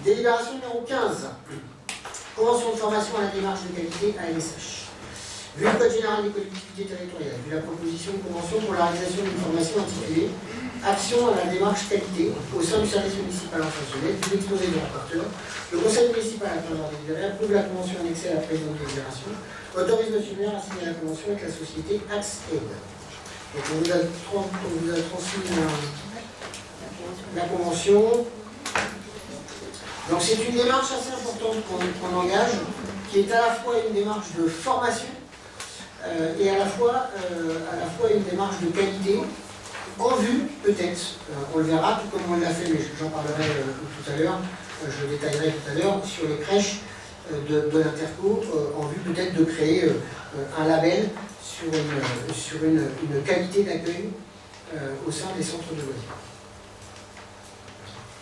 Délibération numéro 15. Convention de formation à la démarche de qualité ANSH. Vu le Code général des collectivités territoriales, vu la proposition de convention pour la réalisation d'une formation intitulée Action à la démarche qualité au sein du service municipal infractionnel, vu l'exposé du rapporteur, le conseil municipal à travers délibéré approuve la convention annexée à la présente délibération, autorise le maire à signer la convention avec la société AXAID. Donc on vous a transmis la convention. Donc c'est une démarche assez importante qu'on engage, qui est à la fois une démarche de formation et à la fois une démarche de qualité, en vue peut-être, on le verra, tout comme on l'a fait, mais j'en parlerai tout à l'heure, je le détaillerai tout à l'heure, sur les crèches de l'Interco, en vue peut-être de créer un label sur une qualité d'accueil au sein des centres de loisirs.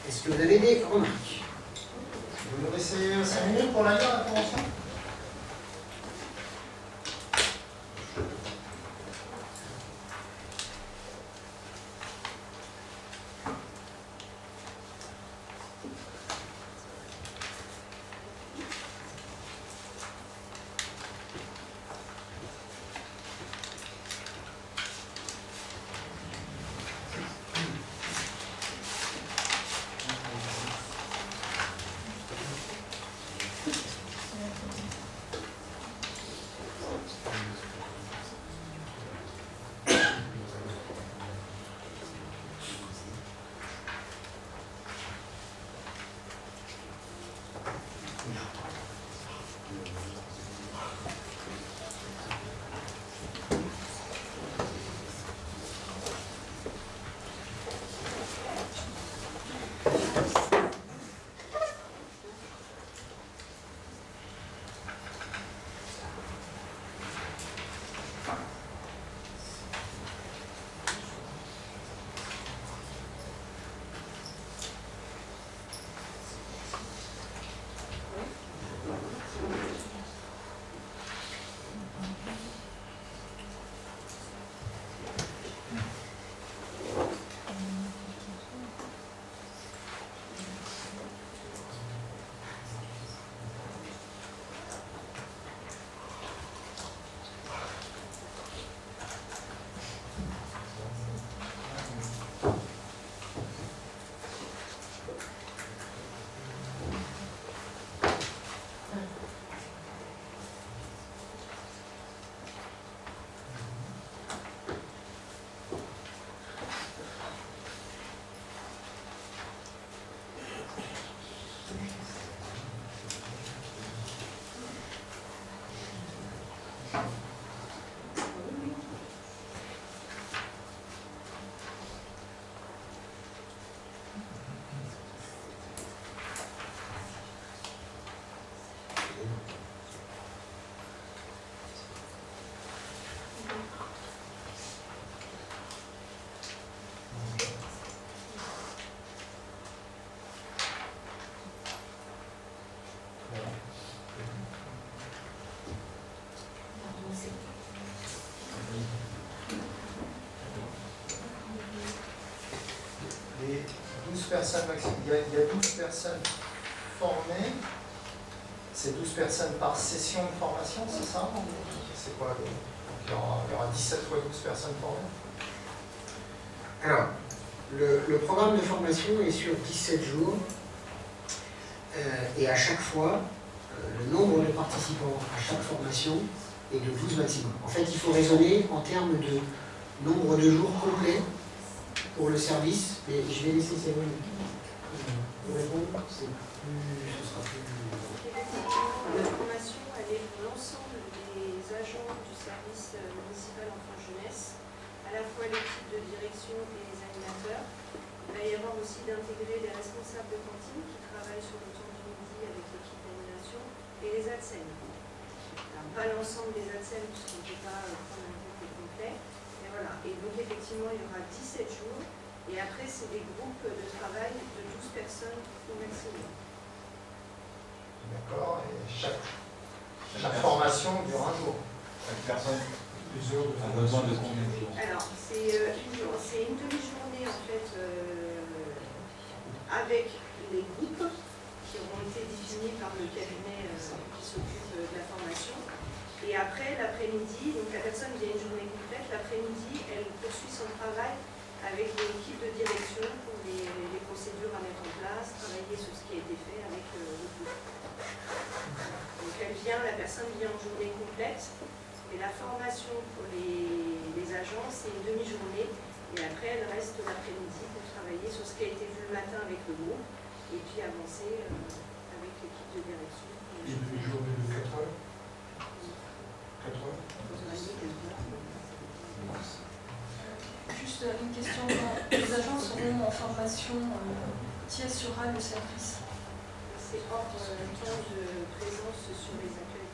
Est-ce que vous avez des remarques? Vous nous laissez 5 minutes pour la lire, la convention? Les 12 personnes, il y a 12 personnes formées. C'est 12 personnes par session de formation, c'est ça? C'est quoi? Il y aura 17 fois 12 personnes formées. Alors, le programme de formation est sur 17 jours et à chaque fois, le nombre de participants à chaque formation est de 12 maximum. En fait, il faut raisonner en termes de nombre de jours complets pour le service, mais je vais laisser Céline répondre, ce sera plus... La formation, elle est pour l'ensemble des agents du service municipal enfant jeunesse, à la fois l'équipe de direction et les animateurs. Il va y avoir aussi d'intégrer les responsables de cantine qui travaillent sur le temps du midi avec l'équipe d'animation et les ADSEN. Alors, pas l'ensemble des ADSEN puisqu'on ne peut pas prendre un groupe complet. Et voilà. Et donc effectivement, il y aura 17 jours. Et après, c'est des groupes de travail de 12 personnes au maximum. D'accord. Et chaque formation dure un jour. Chaque personne a besoin de combien de jours? Alors, c'est une demi-journée en fait avec les groupes l'après-midi, elle poursuit son travail avec l'équipe de direction pour les procédures à mettre en place, travailler sur ce qui a été fait avec le groupe. Donc la personne vient en journée complète, et la formation pour les agents, c'est une demi-journée, et après elle reste l'après-midi pour travailler sur ce qui a été vu le matin avec le groupe, et puis avancer avec l'équipe de direction. Une demi-journée de 4 heures 4 heures Juste une question, les agents seront en formation qui assurera le service? C'est hors temps de présence sur les accueils.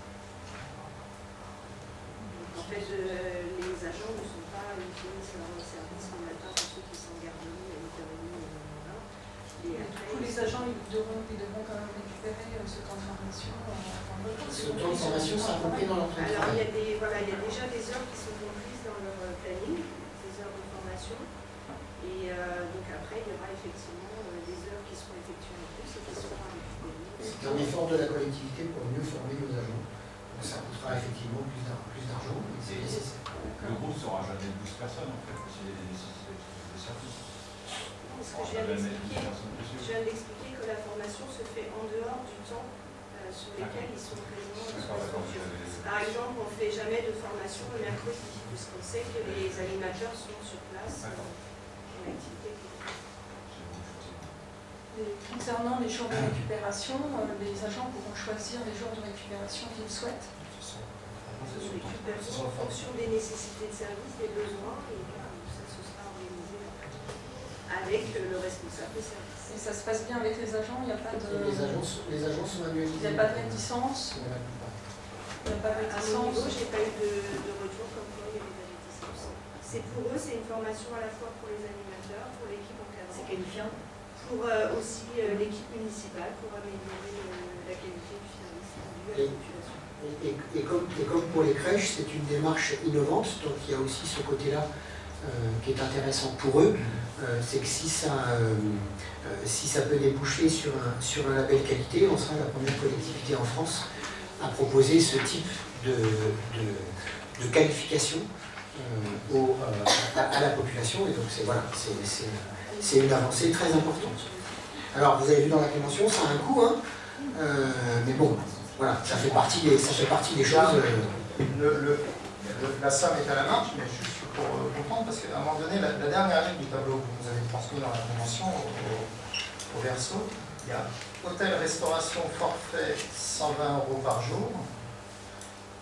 Donc, en fait, les agents ne sont pas utilisés dans le service le matin pour ceux qui sont en garderie à 8h30 et 9h. Et Du après, coup, les agents ils devront quand même récupérer ce temps de formation Ce temps de formation sera compris dans leur temps de alors, il y travail. a déjà des heures qui sont comprises dans leur planning, des heures de formation. Et donc après, il y aura effectivement des heures qui seront effectuées en plus et qui seront récupérées. C'est un effort de la collectivité pour mieux former nos agents. Donc ça coûtera effectivement plus d'argent, mais c'est nécessaire. Le groupe ne sera jamais 12 personnes en fait, s'il y a des nécessités de service. Ce que je viens d'expliquer que la formation se fait en dehors du temps sur lequel ils sont présents. Par exemple, on ne fait jamais de formation le mercredi, puisqu'on sait que les animateurs sont sur place en activité. Concernant les jours de récupération, les agents pourront choisir les jours de récupération qu'ils souhaitent. En fonction des nécessités de service, des besoins, et ça se sera organisé avec le responsable de service. Et ça se passe bien avec les agents, il n'y a pas de... Les agents sont annualisés. Il n'y a pas de réticence. Pour la plupart. Il n'y a pas de À mon réticence. niveau, je n'ai pas eu de retour comme quoi il y avait de la réticence. C'est pour eux, c'est une formation à la fois pour les animateurs, pour l'équipe encadrante. C'est qualifiant. Pour aussi l'équipe municipale, pour améliorer la qualité du service rendu à la population. Et comme pour les crèches, c'est une démarche innovante, donc il y a aussi ce côté-là qui est intéressant pour eux, c'est que si ça peut déboucher sur un label qualité, on sera la première collectivité en France à proposer ce type de qualification à la population, et donc c'est une avancée très importante. Alors vous avez vu dans la convention, ça a un coût, hein, mais bon, voilà, ça fait partie des choses. La somme est à la marge, mais juste pour comprendre, parce qu'à un moment donné, la dernière ligne du tableau que vous avez transmis dans la convention au verso, il y a hôtel, restauration, forfait, 120 € par jour.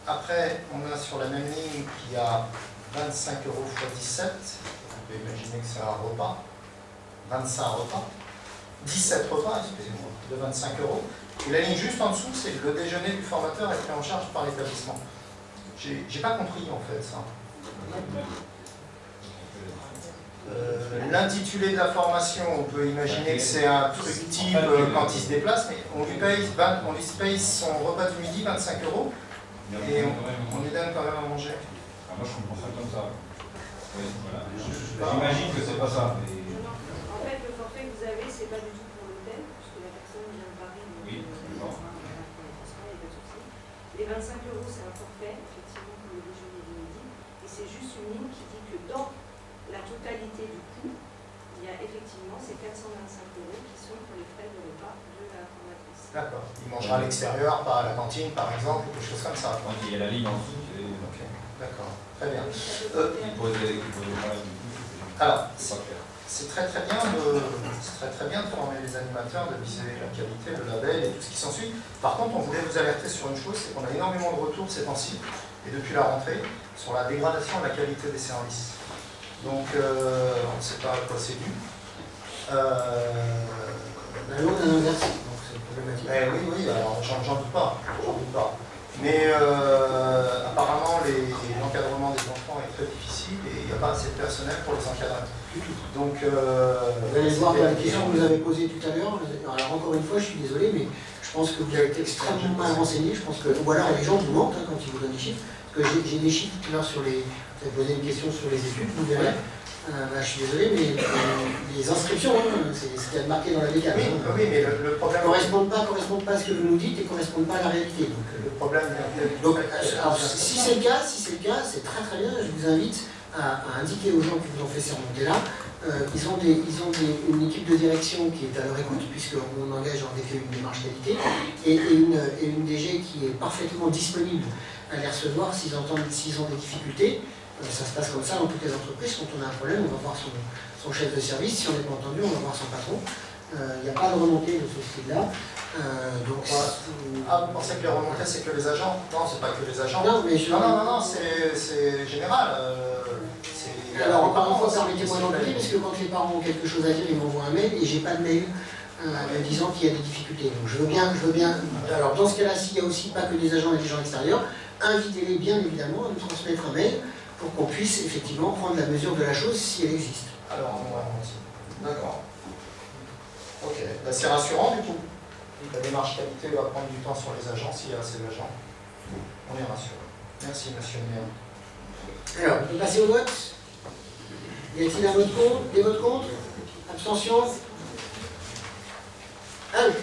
Après, on a sur la même ligne qu'il y a 25 € x 17. On peut imaginer que c'est un repas. 25 repas. 17 repas, excusez-moi, de 25 €. Et la ligne juste en dessous, c'est le déjeuner du formateur est pris en charge par l'établissement. J'ai pas compris en fait ça. L'intitulé de la formation, on peut imaginer que c'est un truc type quand il se déplace, mais on lui paye son repas du midi 25 € et on lui donne quand même à manger. Moi je comprends ça comme ça. Oui, voilà. J'imagine que c'est pas ça. Mais... En fait, le forfait que vous avez, c'est pas du tout pour l'hôtel, puisque la personne vient de Paris. Oui, d'accord. Les 25 € c'est un forfait, effectivement, pour le déjeuner du midi, et c'est juste une ligne qui dit que dans la totalité du coût, il y a effectivement ces 425 € qui sont pour les frais de repas de la formatrice. D'accord. Il mangera à l'extérieur, pas à la cantine par exemple, ou quelque chose comme ça. Donc il y a la ligne en dessous. Ok, d'accord. Très bien. Il pose des problèmes du coup. Alors, c'est pas clair. c'est très très bien de former les animateurs, de viser la qualité, le label et tout ce qui s'ensuit. Par contre, on voulait vous alerter sur une chose, c'est qu'on a énormément de retours ces temps-ci, et depuis la rentrée, sur la dégradation de la qualité des services. Donc, on ne sait pas à quoi c'est dû. Là, on a l'inverse, donc c'est problématique. Oui, alors j'en doute pas. Mais apparemment, l'encadrement des enfants est très difficile et il n'y a pas assez de personnel pour les encadrer. Donc, vous allez voir la question que vous avez posée tout à l'heure. Alors encore une fois, je suis désolé, mais je pense que vous avez été extrêmement mal renseigné. Je pense que, ou alors les gens vous mentent hein, quand ils vous donnent des chiffres. Parce que j'ai des chiffres tout à l'heure sur les. Vous avez posé une question sur les études, vous verrez. Je suis désolé, mais les inscriptions, hein, c'est ce qu'il y a de marqué dans la bécane. Oui, mais le problème. Correspondent pas à ce que vous nous dites et ne correspondent pas à la réalité. Donc, le problème. si c'est le cas, c'est très très bien. Je vous invite à indiquer aux gens qui vous ont fait ces remontées-là. Ils ont une équipe de direction qui est à leur écoute, puisqu'on engage en effet une démarche qualité, et une DG qui est parfaitement disponible à les recevoir s'ils ont des difficultés. Ça se passe comme ça dans toutes les entreprises. Quand on a un problème, on va voir son chef de service. Si on n'est pas entendu, on va voir son patron. Il n'y a pas de remontée de ce style-là. Donc, vous pensez que les remontées, c'est que les agents? Non, c'est pas que les agents. non, mais Non, c'est général. Alors, encore une fois, permettez-moi d'empiler, parce que quand les parents ont quelque chose à dire, ils m'envoient un mail et j'ai pas de mail disant qu'il y a des difficultés. Donc, je veux bien. Alors, dans ce cas-là, s'il y a aussi pas que des agents et des gens extérieurs, invitez-les bien évidemment à nous transmettre un mail pour qu'on puisse effectivement prendre la mesure de la chose si elle existe. Alors, d'accord. Ok, c'est rassurant du coup. La démarche qualité va prendre du temps sur les agents, s'il y a assez d'agents. On est rassuré. Merci, monsieur le maire. Alors, on peut passer au vote. Y a-t-il un vote contre? Des votes contre? Abstention? Allez.